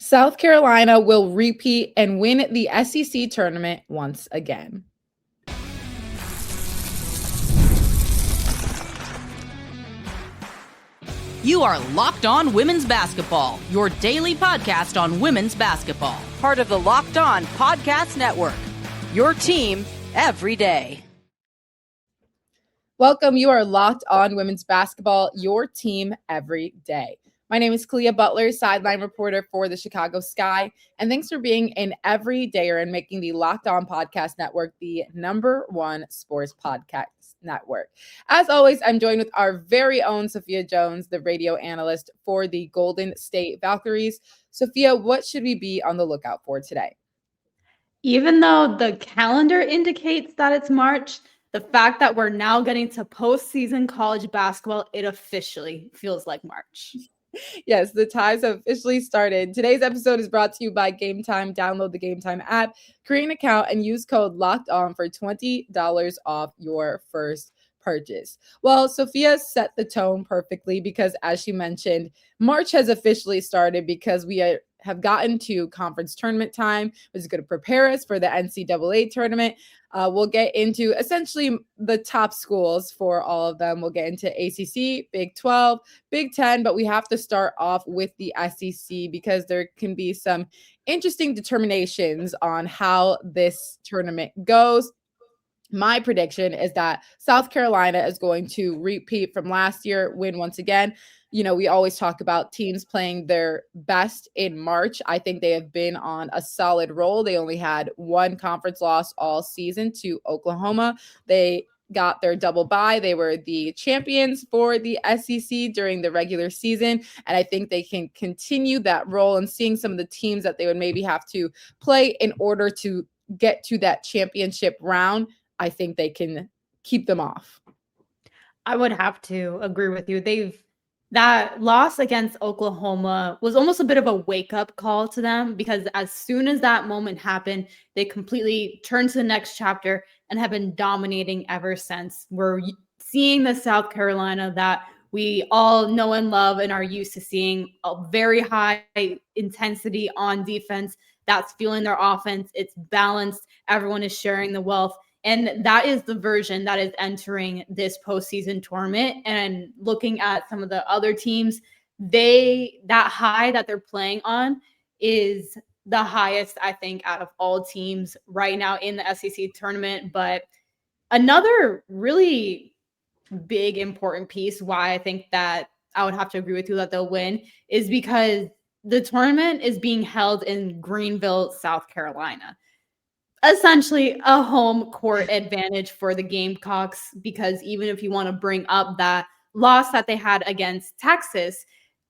South Carolina will repeat and win the SEC tournament once again. You are Locked On Women's Basketball, your daily podcast on women's basketball. Part of the Locked On Podcast Network, your team every day. Welcome. You are Locked On Women's Basketball, your team every day. My name is Kalia, Butler, sideline reporter for the Chicago Sky, and thanks for being an everydayer and making the Locked On Podcast Network the #1 sports podcast network. As always, I'm joined with our very own Sophia Jones, the radio analyst for the Golden State Valkyries. Sophia, what should we be on the lookout for today? Even though the calendar indicates that it's March, the fact that we're now getting to postseason college basketball, it officially feels like March. Yes, the ties have officially started. Today's episode is brought to you by Game Time. Download the Game Time app, create an account, and use code LOCKEDON for $20 off your first purchase. Well, Sophia set the tone perfectly because, as she mentioned, March has officially started because we have gotten to conference tournament time, which is going to prepare us for the NCAA tournament. We'll get into essentially the top schools for all of them. We'll get into ACC, Big 12, Big 10, but we have to start off with the SEC because there can be some interesting determinations on how this tournament goes. My prediction is that South Carolina is going to repeat from last year, win once again. You know, we always talk about teams playing their best in March. I think they have been on a solid roll. They only had one conference loss all season to Oklahoma. They got their double bye. They were the champions for the SEC during the regular season. And I think they can continue that role, and seeing some of the teams that they would maybe have to play in order to get to that championship round, I think they can keep them off. I would have to agree with you. That loss against Oklahoma was almost a bit of a wake-up call to them, because as soon as that moment happened, they completely turned to the next chapter and have been dominating ever since. We're seeing the South Carolina that we all know and love and are used to seeing, a very high intensity on defense that's fueling their offense. It's balanced. Everyone is sharing the wealth. And that is the version that is entering this postseason tournament. And looking at some of the other teams, that high that they're playing on is the highest, I think, out of all teams right now in the SEC tournament. But another really big, important piece why I think that I would have to agree with you that they'll win is because the tournament is being held in Greenville, South Carolina. Essentially a home court advantage for the Gamecocks, because even if you want to bring up that loss that they had against Texas,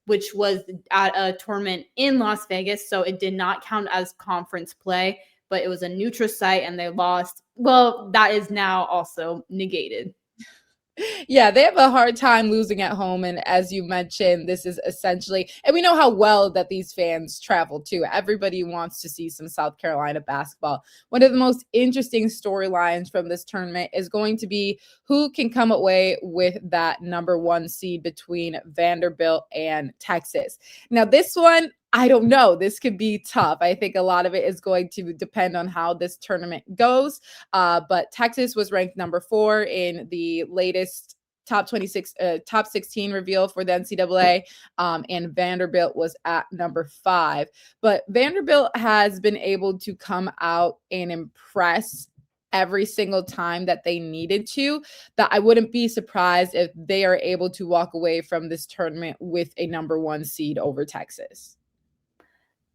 which was at a tournament in Las Vegas, so it did not count as conference play, but it was a neutral site and they lost. Well, that is now also negated. Yeah, they have a hard time losing at home. And as you mentioned, this is essentially, and we know how well that these fans travel too. Everybody wants to see some South Carolina basketball. One of the most interesting storylines from this tournament is going to be who can come away with that #1 seed between Vanderbilt and Texas. Now, this one, I don't know. This could be tough. I think a lot of it is going to depend on how this tournament goes. But Texas was ranked #4 in the latest top 16 reveal for the NCAA, and Vanderbilt was at #5. But Vanderbilt has been able to come out and impress every single time that they needed to, that I wouldn't be surprised if they are able to walk away from this tournament with a #1 seed over Texas.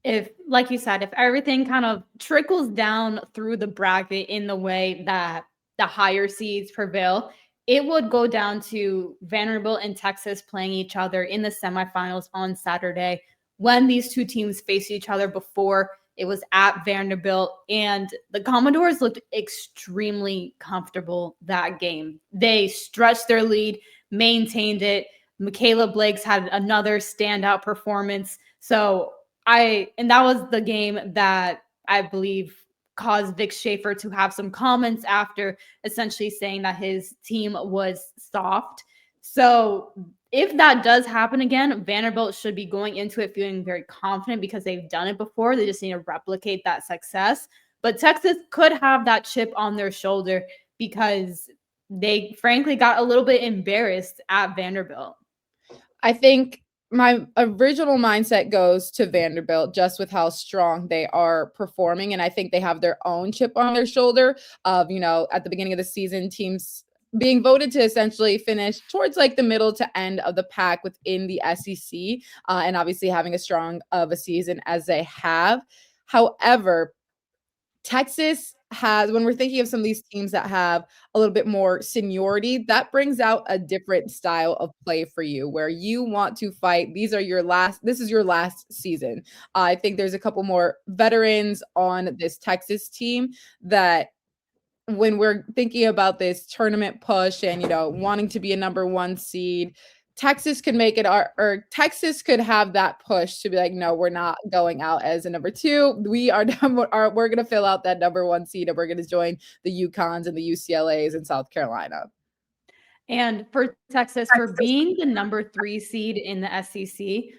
If, like you said, if everything kind of trickles down through the bracket in the way that the higher seeds prevail, it would go down to Vanderbilt and Texas playing each other in the semifinals on Saturday. When these two teams faced each other before, it was at Vanderbilt, and the Commodores looked extremely comfortable that game. They stretched their lead, maintained it. Mikayla Blake's had another standout performance. And that was the game that I believe caused Vic Schaefer to have some comments after, essentially saying that his team was soft. So if that does happen again, Vanderbilt should be going into it feeling very confident because they've done it before. They just need to replicate that success. But Texas could have that chip on their shoulder because they frankly got a little bit embarrassed at Vanderbilt. I think my original mindset goes to Vanderbilt just with how strong they are performing. And I think they have their own chip on their shoulder of, at the beginning of the season, teams being voted to essentially finish towards like the middle to end of the pack within the SEC, and obviously having a strong of a season as they have. However, Texas has, when we're thinking of some of these teams that have a little bit more seniority, that brings out a different style of play for you where you want to fight. This is your last season. I think there's a couple more veterans on this Texas team that when we're thinking about this tournament push and, wanting to be a number 1 seed, Texas could make it, or Texas could have that push to be like, no, we're not going out as a number 2. We're going to fill out that number 1 seed and we're going to join the UConns and the UCLAs in South Carolina. And for Texas, for being the number 3 seed in the SEC,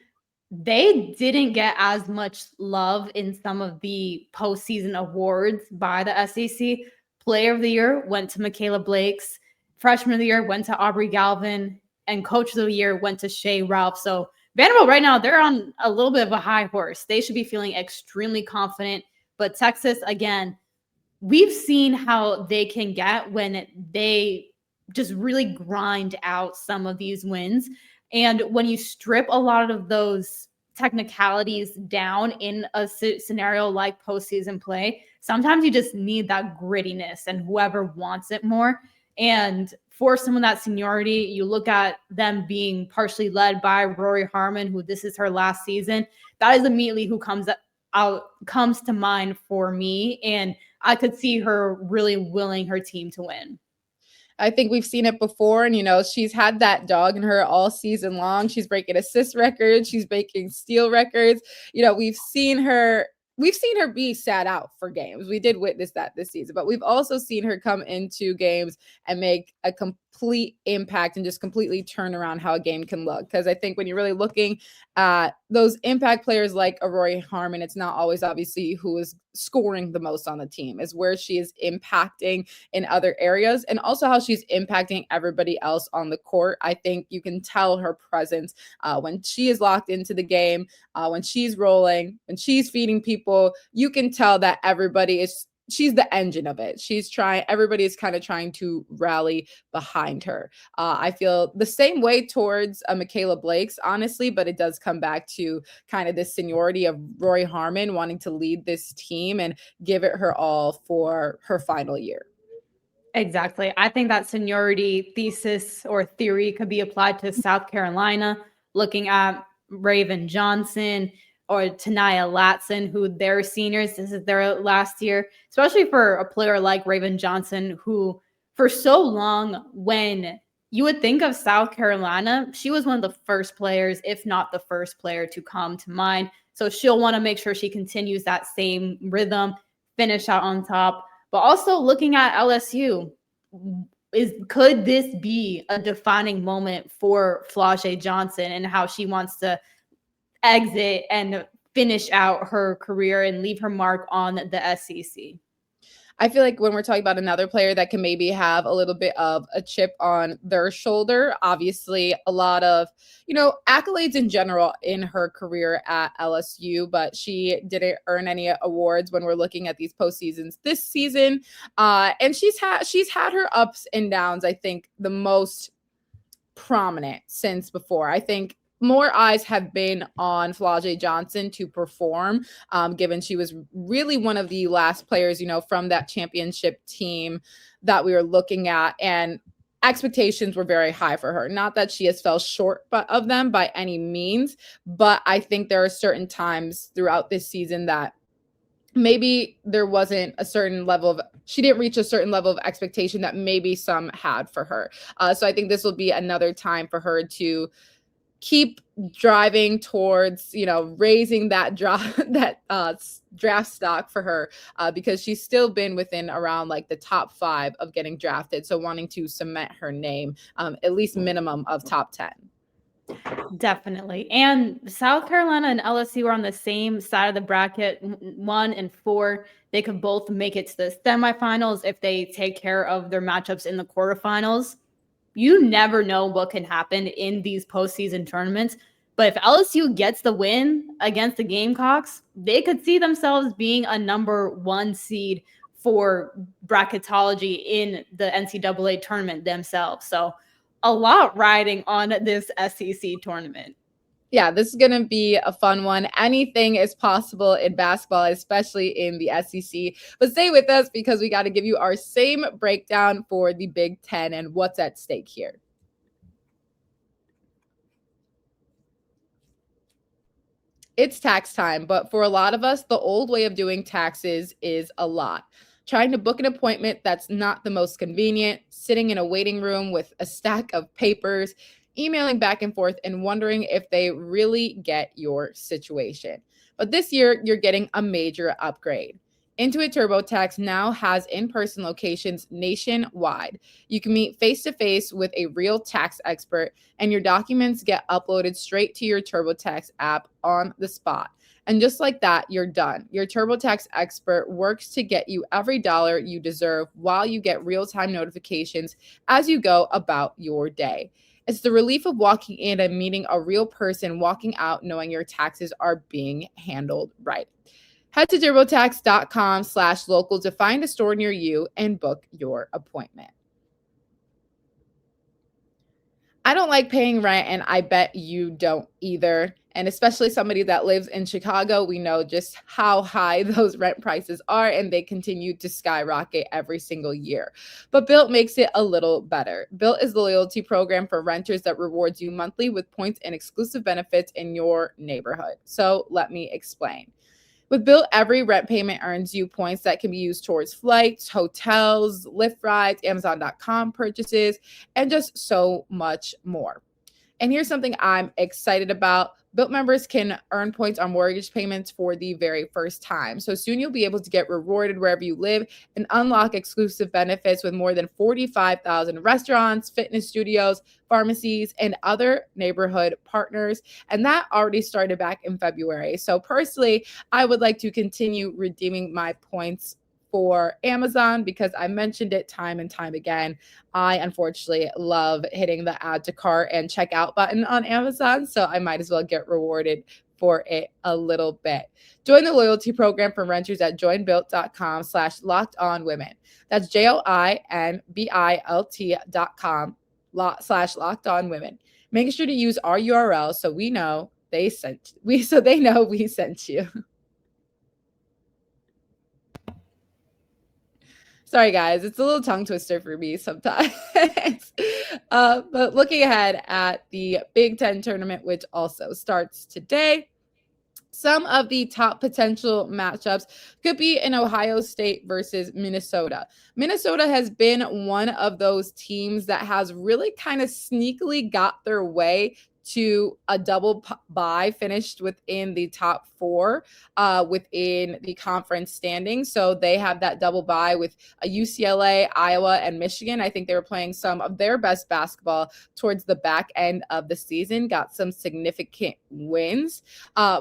they didn't get as much love in some of the postseason awards by the SEC. Player of the Year went to Mikayla Blakes. Freshman of the Year went to Aubrey Galvin. And Coach of the Year went to Shea Ralph. So Vanderbilt right now, they're on a little bit of a high horse. They should be feeling extremely confident. But Texas, again, we've seen how they can get when they just really grind out some of these wins. And when you strip a lot of those technicalities down in a scenario like postseason play, sometimes you just need that grittiness and whoever wants it more. And for some of that seniority, you look at them being partially led by Rory Harmon, who this is her last season. That is immediately who comes to mind for me. And I could see her really willing her team to win. I think we've seen it before, and she's had that dog in her all season long. She's breaking assist records, she's breaking steal records. We've seen her be sat out for games. We did witness that this season, but we've also seen her come into games and make a complete impact and just completely turn around how a game can look. Because I think when you're really looking at those impact players like Rory Harmon, it's not always obviously who is scoring the most on the team. Is where she is impacting in other areas and also how she's impacting everybody else on the court. I think you can tell her presence when she is locked into the game, when she's rolling, when she's feeding people. You can tell that she's the engine of it. Everybody is kind of trying to rally behind her. I feel the same way towards Mikayla Blakes, honestly, but it does come back to kind of this seniority of Rory Harmon wanting to lead this team and give it her all for her final year. Exactly. I think that seniority thesis or theory could be applied to South Carolina, looking at Raven Johnson or Tanaya Latson, who they're seniors. This is their last year, especially for a player like Raven Johnson, who for so long, when you would think of South Carolina, she was one of the first players, if not the first player, to come to mind. So she'll want to make sure she continues that same rhythm, finish out on top. But also looking at LSU, could this be a defining moment for Flau'jae Johnson and how she wants to exit and finish out her career and leave her mark on the SEC? I feel like when we're talking about another player that can maybe have a little bit of a chip on their shoulder, obviously a lot of, accolades in general in her career at LSU, but she didn't earn any awards when we're looking at these postseasons this season. And she's had her ups and downs, I think the most prominent since before. I think more eyes have been on Flau'jae Johnson to perform, given she was really one of the last players, from that championship team that we were looking at. And expectations were very high for her. Not that she has fell short of them by any means, but I think there are certain times throughout this season that maybe there wasn't she didn't reach a certain level of expectation that maybe some had for her. So I think this will be another time for her to keep driving towards, raising that draft stock for her, because she's still been within around like the top 5 of getting drafted. So wanting to cement her name, at least minimum of top 10. Definitely. And South Carolina and LSU are on the same side of the bracket, 1 and 4. They could both make it to the semifinals if they take care of their matchups in the quarterfinals. You never know what can happen in these postseason tournaments. But if LSU gets the win against the Gamecocks, they could see themselves being a number 1 seed for bracketology in the NCAA tournament themselves. So a lot riding on this SEC tournament. Yeah, this is going to be a fun one. Anything is possible in basketball, especially in the SEC. But stay with us because we got to give you our same breakdown for the Big Ten and what's at stake here. It's tax time, but for a lot of us, the old way of doing taxes is a lot. Trying to book an appointment that's not the most convenient, sitting in a waiting room with a stack of papers, emailing back and forth, and wondering if they really get your situation. But this year, you're getting a major upgrade. Intuit TurboTax now has in-person locations nationwide. You can meet face-to-face with a real tax expert, and your documents get uploaded straight to your TurboTax app on the spot. And just like that, you're done. Your TurboTax expert works to get you every dollar you deserve while you get real-time notifications as you go about your day. It's the relief of walking in and meeting a real person, walking out knowing your taxes are being handled right. Head to TurboTax.com/local to find a store near you and book your appointment. I don't like paying rent, and I bet you don't either. And especially somebody that lives in Chicago, we know just how high those rent prices are, and they continue to skyrocket every single year. But Bilt makes it a little better. Bilt is the loyalty program for renters that rewards you monthly with points and exclusive benefits in your neighborhood. So let me explain. With Bilt, every rent payment earns you points that can be used towards flights, hotels, Lyft rides, Amazon.com purchases, and just so much more. And here's something I'm excited about. Bilt members can earn points on mortgage payments for the very first time. So soon you'll be able to get rewarded wherever you live and unlock exclusive benefits with more than 45,000 restaurants, fitness studios, pharmacies, and other neighborhood partners. And that already started back in February. So personally, I would like to continue redeeming my points for Amazon because I mentioned it time and time again. I unfortunately love hitting the add to cart and checkout button on Amazon, so I might as well get rewarded for it a little bit. Join the loyalty program for renters at joinbilt.com/lockedonwomen. That's joinbilt.com/lockedonwomen. Make sure to use our URL so they know we sent you. Sorry, guys. It's a little tongue twister for me sometimes. But looking ahead at the Big Ten tournament, which also starts today, some of the top potential matchups could be in Ohio State versus Minnesota. Minnesota has been one of those teams that has really kind of sneakily got their way to a double bye, finished within the top 4 within the conference standings. So they have that double bye with UCLA, Iowa, and Michigan. I think they were playing some of their best basketball towards the back end of the season, got some significant wins.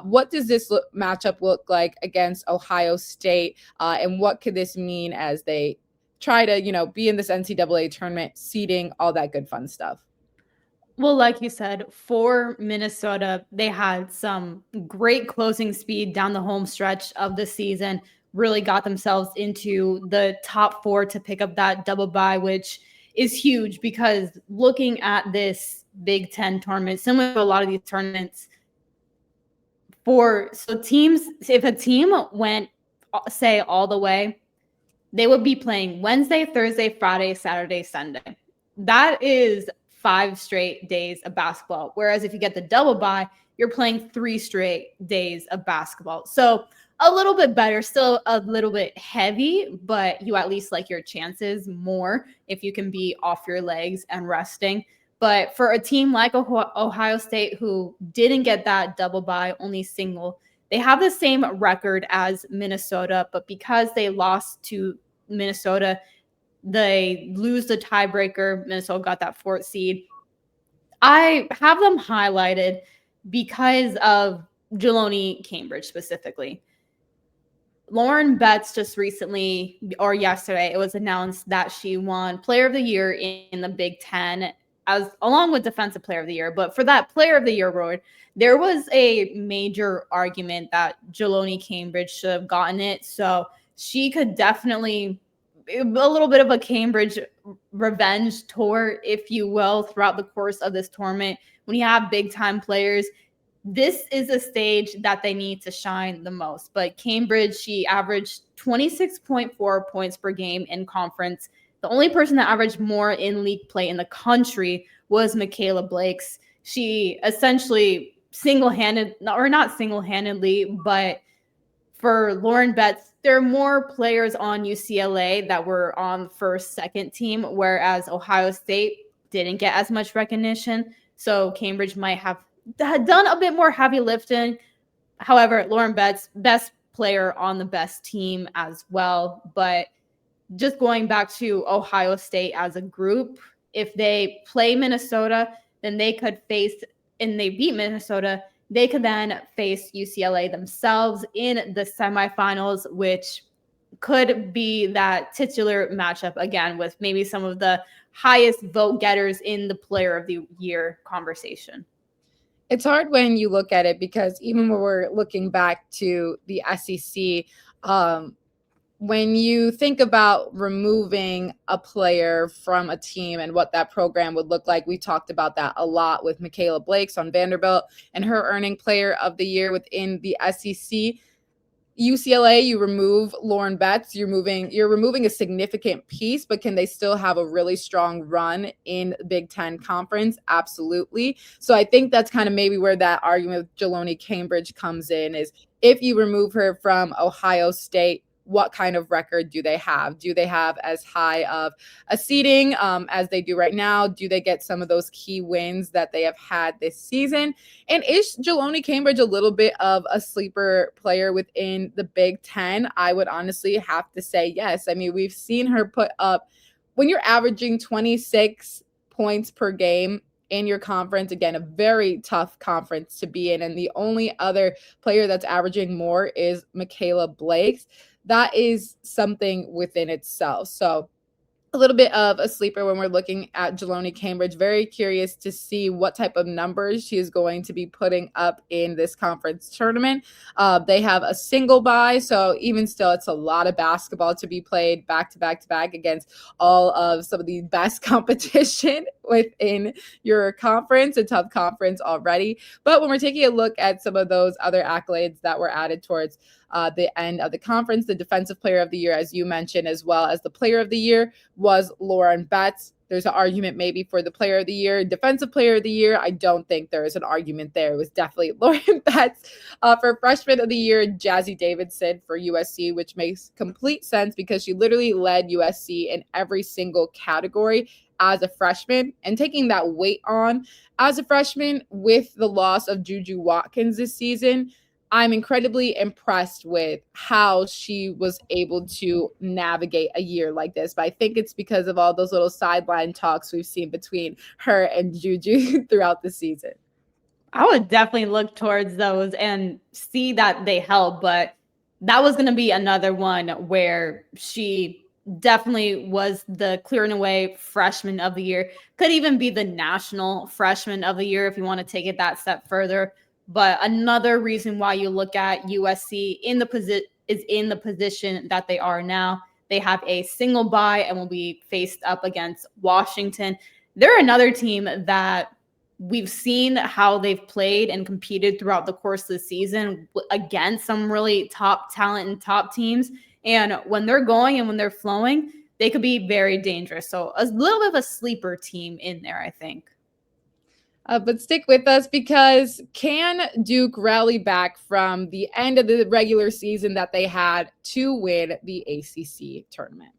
What does this matchup look like against Ohio State? And what could this mean as they try to, be in this NCAA tournament, seeding, all that good fun stuff? Well, like you said, for Minnesota, they had some great closing speed down the home stretch of the season, really got themselves into the top 4 to pick up that double bye, which is huge because looking at this Big Ten tournament, similar to a lot of these tournaments, if a team went, say, all the way, they would be playing Wednesday, Thursday, Friday, Saturday, Sunday. That is 5 straight days of basketball. Whereas if you get the double bye, you're playing 3 straight days of basketball. So a little bit better, still a little bit heavy, but you at least like your chances more if you can be off your legs and resting. But for a team like Ohio State, who didn't get that double bye, only single, they have the same record as Minnesota, but because they lost to Minnesota, they lose the tiebreaker. Minnesota got that 4th seed. I have them highlighted because of Jeloni Cambridge specifically. Lauren Betts just recently, or yesterday, it was announced that she won Player of the Year in the Big Ten, as along with Defensive Player of the Year. But for that Player of the Year award, there was a major argument that Jeloni Cambridge should have gotten it. So she could definitely, a little bit of a Cambridge revenge tour, if you will, throughout the course of this tournament. When you have big time players, this is a stage that they need to shine the most. But Cambridge, she averaged 26.4 points per game in conference. The only person that averaged more in league play in the country was Mikayla Blakes. She essentially single-handed, or not single-handedly, but for Lauren Betts, there are more players on UCLA that were on the first, second team, whereas Ohio State didn't get as much recognition. So Cambridge might have done a bit more heavy lifting. However, Lauren Betts, best player on the best team as well. But just going back to Ohio State as a group, if they play Minnesota, then they could face, and they beat Minnesota, they could then face UCLA themselves in the semifinals, which could be that titular matchup again with maybe some of the highest vote getters in the Player of the Year conversation. It's hard when you look at it because even when we're looking back to the SEC, when you think about removing a player from a team and what that program would look like, we talked about that a lot with Mikayla Blakes on Vanderbilt and her earning Player of the Year within the SEC. UCLA, you remove Lauren Betts, you're removing a significant piece, but can they still have a really strong run in the Big Ten Conference? Absolutely. So I think that's kind of maybe where that argument with Jeloni Cambridge comes in, is if you remove her from Ohio State, what kind of record do they have? Do they have as high of a seeding as they do right now? Do they get some of those key wins that they have had this season? And is Jeloni Cambridge a little bit of a sleeper player within the Big Ten? I would honestly have to say yes. I mean, we've seen her put up, when you're averaging 26 points per game in your conference, again, a very tough conference to be in, and the only other player that's averaging more is Mikayla Blakes. That is something within itself. So a little bit of a sleeper when we're looking at Jeloni Cambridge. Very curious to see what type of numbers she is going to be putting up in this conference tournament. They have a single bye, so even still, it's a lot of basketball to be played back to back to back against all of some of the best competition within your conference, a tough conference already. But when we're taking a look at some of those other accolades that were added towards the end of the conference, the Defensive Player of the Year, as you mentioned, as well as the Player of the Year, was Lauren Betts. There's an argument maybe for the Player of the Year. Defensive Player of the Year, I don't think there is an argument there. It was definitely Lauren Betts. For Freshman of the Year, Jazzy Davidson for USC, which makes complete sense because she literally led USC in every single category as a freshman, and taking that weight on as a freshman with the loss of Juju Watkins this season. I'm incredibly impressed with how she was able to navigate a year like this. But I think it's because of all those little sideline talks we've seen between her and Juju throughout the season. I would definitely look towards those and see that they help. But that was going to be another one where she definitely was the clear and away freshman of the year. Could even be the national freshman of the year if you want to take it that step further. But another reason why you look at USC in the position that they are now. They have a single bye and will be faced up against Washington. They're another team that we've seen how they've played and competed throughout the course of the season against some really top talent and top teams. And when they're going and when they're flowing, they could be very dangerous. So a little bit of a sleeper team in there, I think. But stick with us, because can Duke rally back from the end of the regular season that they had to win the ACC tournament?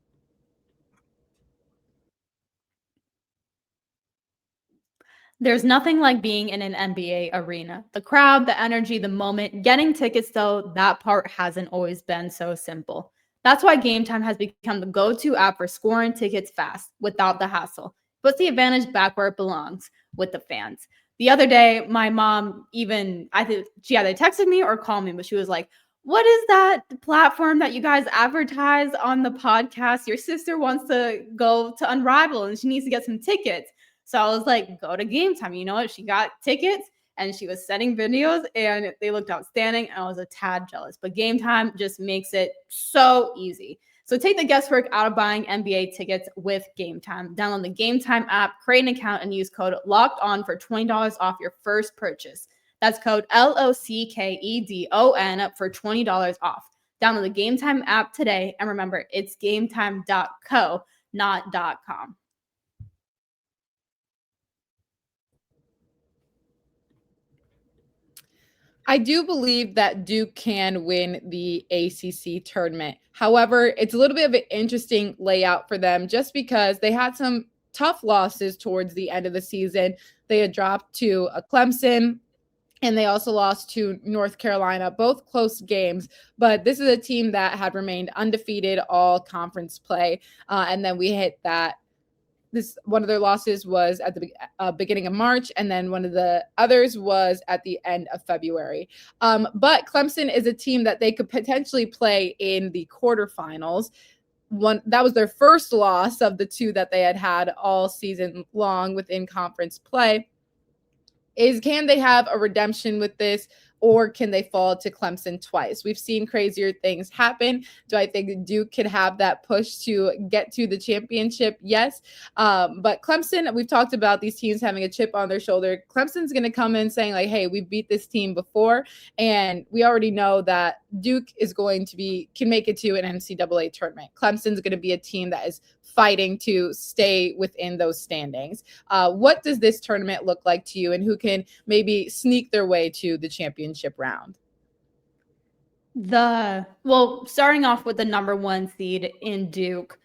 There's nothing like being in an NBA arena. The crowd, the energy, the moment. Getting tickets, though, that part hasn't always been so simple. That's why Game Time has become the go-to app for scoring tickets fast, without the hassle. Puts the advantage back where it belongs. with the fans. The other day, my mom I think she either texted me or called me, but she was like, what is that platform that you guys advertise on the podcast? Your sister wants to go to Unrivaled and she needs to get some tickets. So I was like, go to Game Time. You know what? She got tickets and she was sending videos and they looked outstanding. And I was a tad jealous, but Game Time just makes it so easy. So take the guesswork out of buying NBA tickets with Game Time. Download the Game Time app, create an account, and use code LOCKEDON for $20 off your first purchase. That's code LOCKEDON for $20 off. Download the Game Time app today. And remember, it's gametime.co, not .com. I do believe that Duke can win the ACC tournament. However, it's a little bit of an interesting layout for them just because they had some tough losses towards the end of the season. They had dropped to a Clemson, and they also lost to North Carolina, both close games. But this is a team that had remained undefeated all conference play. And then we hit that. One of their losses was at the beginning of March, and then one of the others was at the end of February. But Clemson is a team that they could potentially play in the quarterfinals. That was their first loss of the two that they had all season long within conference play. Can they have a redemption with this, or can they fall to Clemson twice? We've seen crazier things happen. Do I think Duke could have that push to get to the championship? Yes. But Clemson, we've talked about these teams having a chip on their shoulder. Clemson's going to come in saying like, hey, we beat this team before. And we already know that Duke can make it to an NCAA tournament. Clemson's going to be a team that is fighting to stay within those standings. What does this tournament look like to you, and who can maybe sneak their way to the championship round? Starting off with the number one seed in Duke,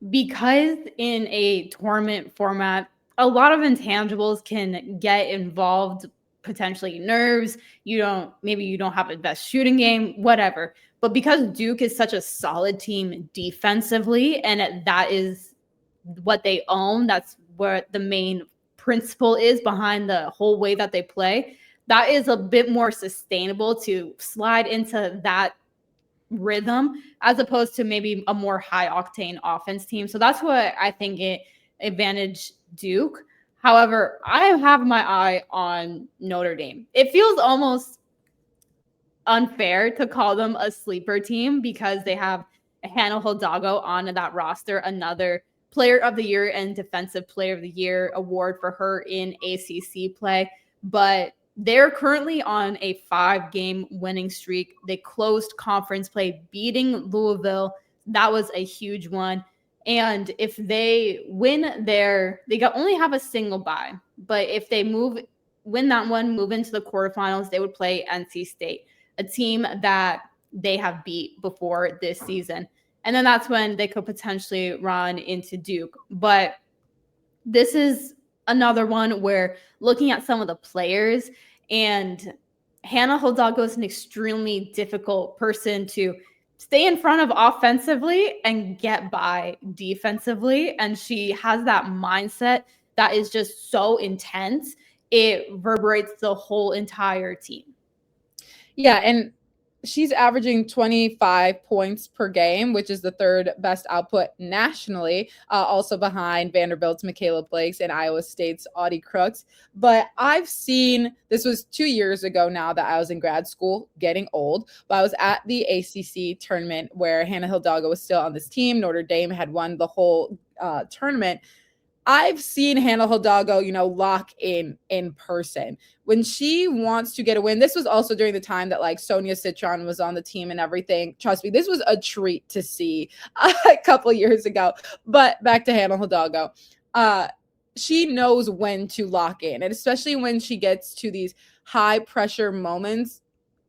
because in a tournament format, a lot of intangibles can get involved, potentially nerves. You don't have the best shooting game, whatever. But because Duke is such a solid team defensively, and that is what they own, that's where the main principle is behind the whole way that they play, that is a bit more sustainable to slide into that rhythm as opposed to maybe a more high octane offense team. So that's what I think it advantaged Duke. However, I have my eye on Notre Dame. It feels almost unfair to call them a sleeper team because they have Hannah Hidalgo on that roster, another Player of the Year and Defensive Player of the Year award for her in ACC play. But they're currently on a 5-game winning streak. They closed conference play, beating Louisville. That was a huge one. And if they win they only have a single bye. But if they win that one, move into the quarterfinals, they would play NC State, a team that they have beat before this season. And then that's when they could potentially run into Duke. But this is another one where looking at some of the players, and Hannah Hidalgo is an extremely difficult person to stay in front of offensively and get by defensively. And she has that mindset that is just so intense. It reverberates the whole entire team. Yeah, and she's averaging 25 points per game, which is the third best output nationally, also behind Vanderbilt's Mikayla Blakes and Iowa State's Audie Crooks. But I've seen, this was 2 years ago now that I was in grad school, getting old, but I was at the ACC tournament where Hannah Hidalgo was still on this team. Notre Dame had won the whole tournament. I've seen Hannah Hidalgo, lock in person. When she wants to get a win, this was also during the time that like Sonia Citron was on the team and everything. Trust me, this was a treat to see a couple years ago. But back to Hannah Hidalgo. She knows when to lock in, and especially when she gets to these high pressure moments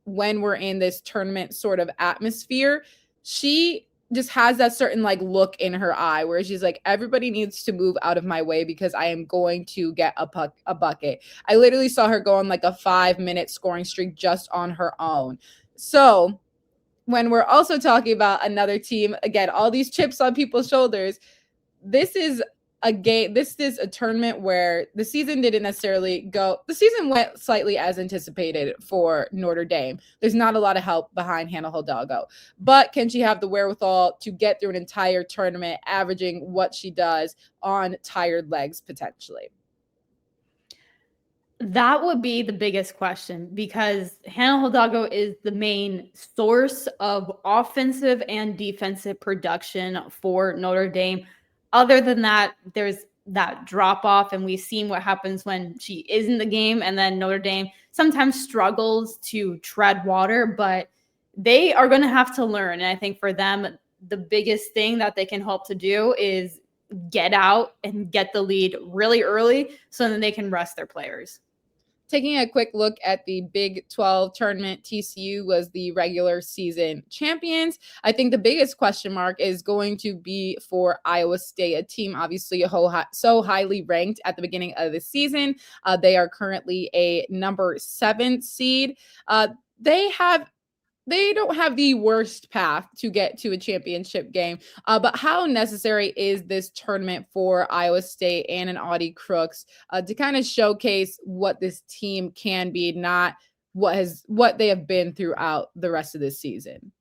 when we're in this tournament sort of atmosphere, she just has that certain like look in her eye where she's like, everybody needs to move out of my way because I am going to get a bucket. I literally saw her go on like a 5-minute scoring streak just on her own. So when we're also talking about another team, again, all these chips on people's shoulders, this is a game. This is a tournament where the season didn't necessarily go. The season went slightly as anticipated for Notre Dame. There's not a lot of help behind Hannah Hidalgo, but can she have the wherewithal to get through an entire tournament, averaging what she does on tired legs potentially? That would be the biggest question, because Hannah Hidalgo is the main source of offensive and defensive production for Notre Dame. Other than that, there's that drop off, and we've seen what happens when she is in the game, and then Notre Dame sometimes struggles to tread water, but they are going to have to learn. And I think for them, the biggest thing that they can hope to do is get out and get the lead really early so that they can rest their players. Taking a quick look at the Big 12 tournament, TCU was the regular season champions. I think the biggest question mark is going to be for Iowa State, a team obviously so highly ranked at the beginning of the season. They are currently a number 7 seed. They don't have the worst path to get to a championship game, but how necessary is this tournament for Iowa State and an Audie Crooks to kind of showcase what this team can be, not what they have been throughout the rest of this season?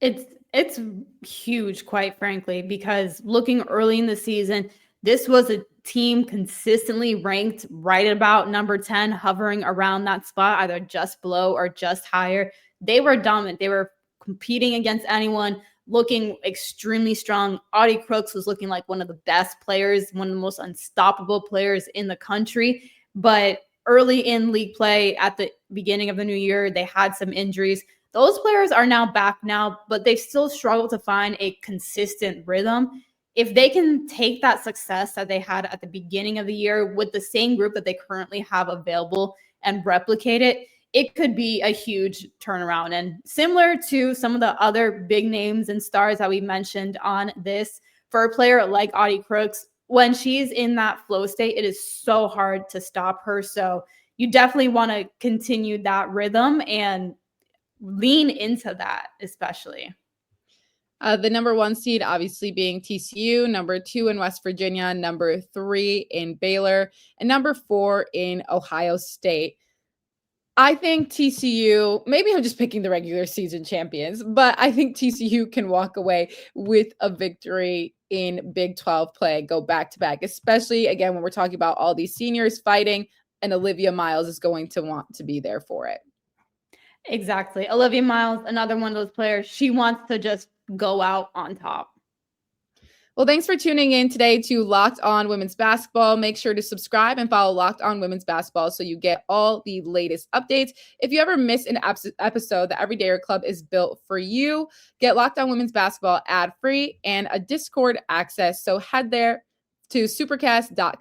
It's huge, quite frankly, because looking early in the season, this was a team consistently ranked right about number 10, hovering around that spot, either just below or just higher. They were dominant. They were competing against anyone, looking extremely strong. Audie Crooks was looking like one of the best players, one of the most unstoppable players in the country. But early in league play at the beginning of the new year, they had some injuries. Those players are now back now, but they still struggle to find a consistent rhythm. If they can take that success that they had at the beginning of the year with the same group that they currently have available and replicate it, it could be a huge turnaround. And similar to some of the other big names and stars that we mentioned on this, for a player like Audie Crooks, when she's in that flow state, it is so hard to stop her. So you definitely want to continue that rhythm and lean into that, especially. The number 1 seed obviously being TCU, number 2 in West Virginia, number 3 in Baylor, and number 4 in Ohio State. I think TCU, maybe I'm just picking the regular season champions, but I think TCU can walk away with a victory in Big 12 play, go back to back, especially again when we're talking about all these seniors fighting, and Olivia Miles is going to want to be there for it. Exactly. Olivia Miles, another one of those players, she wants to just go out on top. Well, thanks for tuning in today to Locked On Women's Basketball. Make sure to subscribe and follow Locked On Women's Basketball so you get all the latest updates. If you ever miss an episode, the Everydayer Club is built for you. Get Locked On Women's Basketball ad-free and a Discord access. So head there to supercast.com.